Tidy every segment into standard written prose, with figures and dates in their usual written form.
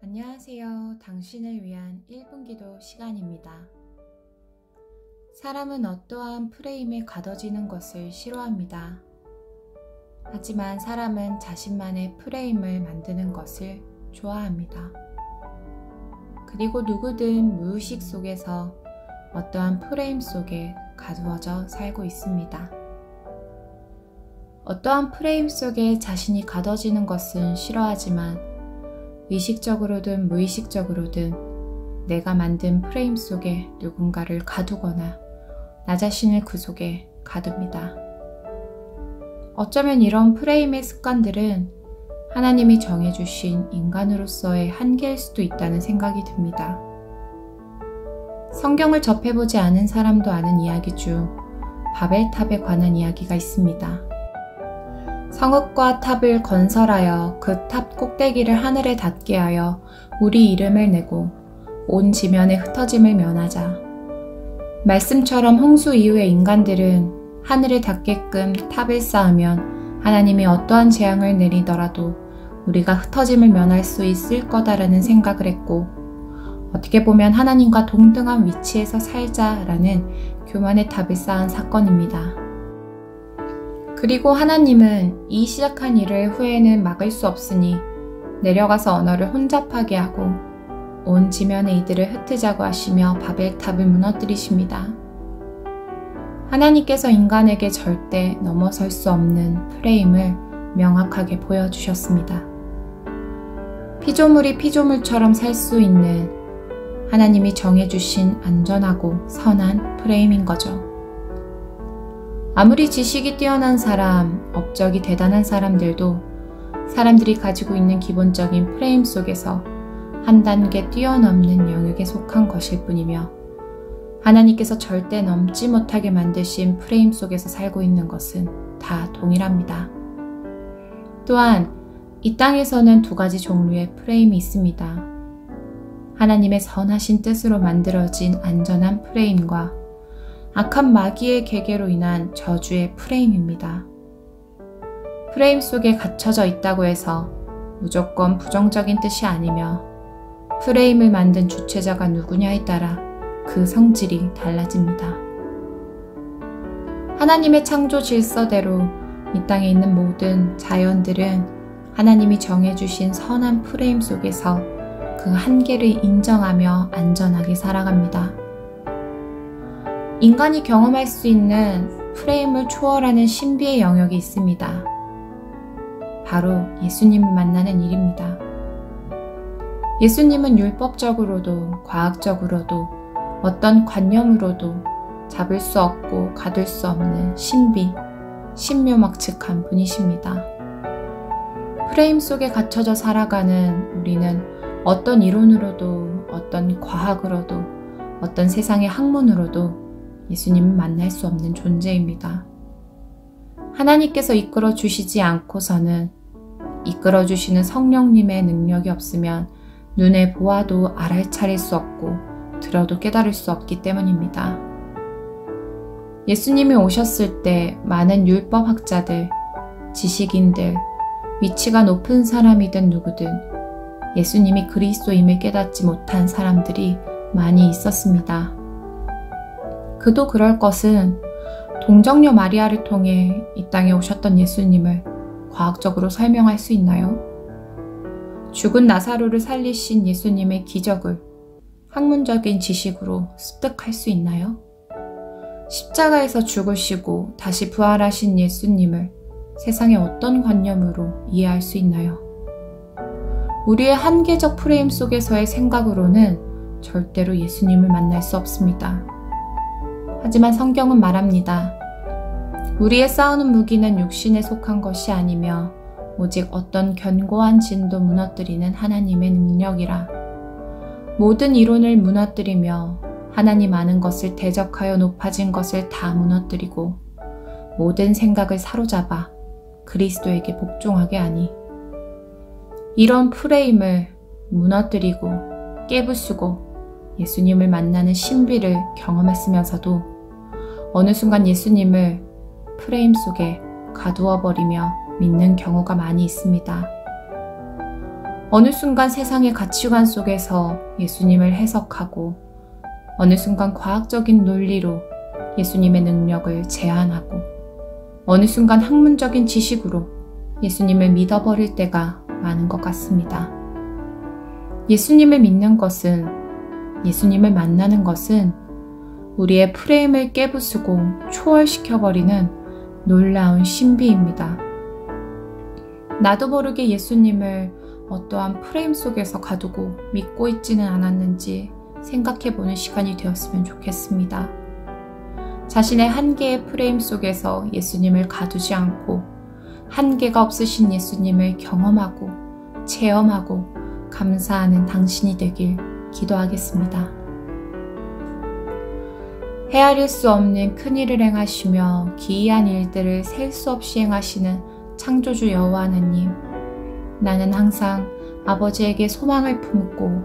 안녕하세요. 당신을 위한 1분 기도 시간입니다. 사람은 어떠한 프레임에 가둬지는 것을 싫어합니다. 하지만 사람은 자신만의 프레임을 만드는 것을 좋아합니다. 그리고 누구든 무의식 속에서 어떠한 프레임 속에 가두어져 살고 있습니다. 어떠한 프레임 속에 자신이 가둬지는 것은 싫어하지만 의식적으로든 무의식적으로든 내가 만든 프레임 속에 누군가를 가두거나 나 자신을 그 속에 가둡니다. 어쩌면 이런 프레임의 습관들은 하나님이 정해주신 인간으로서의 한계일 수도 있다는 생각이 듭니다. 성경을 접해보지 않은 사람도 아는 이야기 중 바벨탑에 관한 이야기가 있습니다. 성읍과 탑을 건설하여 그 탑 꼭대기를 하늘에 닿게 하여 우리 이름을 내고 온 지면의 흩어짐을 면하자. 말씀처럼 홍수 이후의 인간들은 하늘에 닿게끔 탑을 쌓으면 하나님이 어떠한 재앙을 내리더라도 우리가 흩어짐을 면할 수 있을 거다라는 생각을 했고, 어떻게 보면 하나님과 동등한 위치에서 살자라는 교만의 탑을 쌓은 사건입니다. 그리고 하나님은 이 시작한 일을 후에는 막을 수 없으니 내려가서 언어를 혼잡하게 하고 온 지면에 이들을 흩으자고 하시며 바벨탑을 무너뜨리십니다. 하나님께서 인간에게 절대 넘어설 수 없는 프레임을 명확하게 보여주셨습니다. 피조물이 피조물처럼 살 수 있는 하나님이 정해주신 안전하고 선한 프레임인 거죠. 아무리 지식이 뛰어난 사람, 업적이 대단한 사람들도 사람들이 가지고 있는 기본적인 프레임 속에서 한 단계 뛰어넘는 영역에 속한 것일 뿐이며, 하나님께서 절대 넘지 못하게 만드신 프레임 속에서 살고 있는 것은 다 동일합니다. 또한 이 땅에서는 두 가지 종류의 프레임이 있습니다. 하나님의 선하신 뜻으로 만들어진 안전한 프레임과 악한 마귀의 계계로 인한 저주의 프레임입니다. 프레임 속에 갇혀져 있다고 해서 무조건 부정적인 뜻이 아니며, 프레임을 만든 주체자가 누구냐에 따라 그 성질이 달라집니다. 하나님의 창조 질서대로 이 땅에 있는 모든 자연들은 하나님이 정해주신 선한 프레임 속에서 그 한계를 인정하며 안전하게 살아갑니다. 인간이 경험할 수 있는 프레임을 초월하는 신비의 영역이 있습니다. 바로 예수님을 만나는 일입니다. 예수님은 율법적으로도 과학적으로도 어떤 관념으로도 잡을 수 없고 가둘 수 없는 신비, 신묘막측한 분이십니다. 프레임 속에 갇혀져 살아가는 우리는 어떤 이론으로도 어떤 과학으로도 어떤 세상의 학문으로도 예수님은 만날 수 없는 존재입니다. 하나님께서 이끌어 주시지 않고서는, 이끌어 주시는 성령님의 능력이 없으면 눈에 보아도 알아차릴 수 없고 들어도 깨달을 수 없기 때문입니다. 예수님이 오셨을 때 많은 율법학자들, 지식인들, 위치가 높은 사람이든 누구든 예수님이 그리스도임을 깨닫지 못한 사람들이 많이 있었습니다. 그도 그럴 것은 동정녀 마리아를 통해 이 땅에 오셨던 예수님을 과학적으로 설명할 수 있나요? 죽은 나사로를 살리신 예수님의 기적을 학문적인 지식으로 습득할 수 있나요? 십자가에서 죽으시고 다시 부활하신 예수님을 세상의 어떤 관념으로 이해할 수 있나요? 우리의 한계적 프레임 속에서의 생각으로는 절대로 예수님을 만날 수 없습니다. 하지만 성경은 말합니다. 우리의 싸우는 무기는 육신에 속한 것이 아니며 오직 어떤 견고한 진도 무너뜨리는 하나님의 능력이라. 모든 이론을 무너뜨리며 하나님 아는 것을 대적하여 높아진 것을 다 무너뜨리고 모든 생각을 사로잡아 그리스도에게 복종하게 하니, 이런 프레임을 무너뜨리고 깨부수고 예수님을 만나는 신비를 경험했으면서도 어느 순간 예수님을 프레임 속에 가두어 버리며 믿는 경우가 많이 있습니다. 어느 순간 세상의 가치관 속에서 예수님을 해석하고 어느 순간 과학적인 논리로 예수님의 능력을 제한하고 어느 순간 학문적인 지식으로 예수님을 믿어버릴 때가 많은 것 같습니다. 예수님을 믿는 것은, 예수님을 만나는 것은 우리의 프레임을 깨부수고 초월시켜버리는 놀라운 신비입니다. 나도 모르게 예수님을 어떠한 프레임 속에서 가두고 믿고 있지는 않았는지 생각해보는 시간이 되었으면 좋겠습니다. 자신의 한계의 프레임 속에서 예수님을 가두지 않고 한계가 없으신 예수님을 경험하고 체험하고 감사하는 당신이 되길 기도하겠습니다. 헤아릴 수 없는 큰 일을 행하시며 기이한 일들을 셀 수 없이 행하시는 창조주 여호와 하나님, 나는 항상 아버지에게 소망을 품고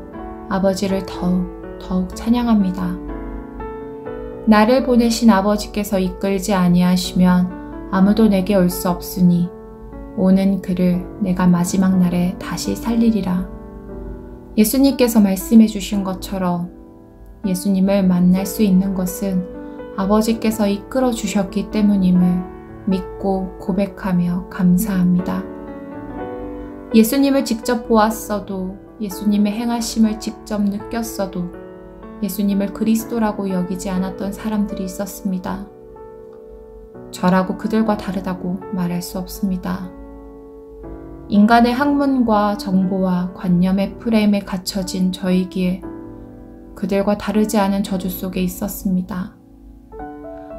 아버지를 더욱 찬양합니다. 나를 보내신 아버지께서 이끌지 아니하시면 아무도 내게 올 수 없으니 오는 그를 내가 마지막 날에 다시 살리리라. 예수님께서 말씀해 주신 것처럼 예수님을 만날 수 있는 것은 아버지께서 이끌어 주셨기 때문임을 믿고 고백하며 감사합니다. 예수님을 직접 보았어도, 예수님의 행하심을 직접 느꼈어도 예수님을 그리스도라고 여기지 않았던 사람들이 있었습니다. 저라고 그들과 다르다고 말할 수 없습니다. 인간의 학문과 정보와 관념의 프레임에 갇혀진 저이기에 그들과 다르지 않은 저주 속에 있었습니다.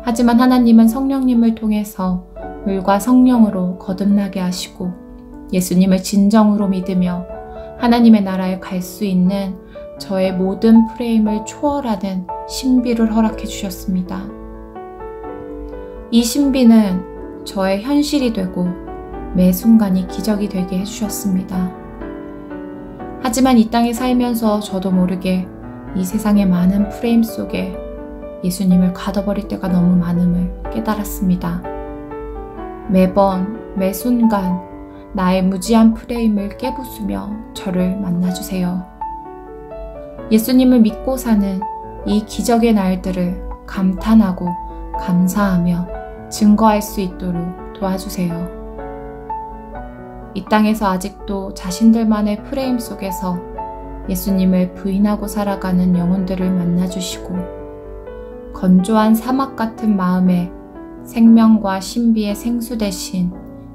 하지만 하나님은 성령님을 통해서 물과 성령으로 거듭나게 하시고 예수님을 진정으로 믿으며 하나님의 나라에 갈 수 있는 저의 모든 프레임을 초월하는 신비를 허락해 주셨습니다. 이 신비는 저의 현실이 되고 매 순간이 기적이 되게 해주셨습니다. 하지만 이 땅에 살면서 저도 모르게 이 세상의 많은 프레임 속에 예수님을 가둬버릴 때가 너무 많음을 깨달았습니다. 매번, 매 순간 나의 무지한 프레임을 깨부수며 저를 만나주세요. 예수님을 믿고 사는 이 기적의 날들을 감탄하고 감사하며 증거할 수 있도록 도와주세요. 이 땅에서 아직도 자신들만의 프레임 속에서 예수님을 부인하고 살아가는 영혼들을 만나주시고 건조한 사막 같은 마음에 생명과 신비의 생수 대신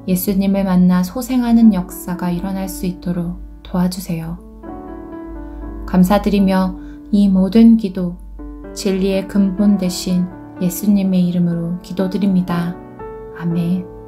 예수님을 만나 소생하는 역사가 일어날 수 있도록 도와주세요. 감사드리며 이 모든 기도 진리의 근본 대신 예수님의 이름으로 기도드립니다. 아멘.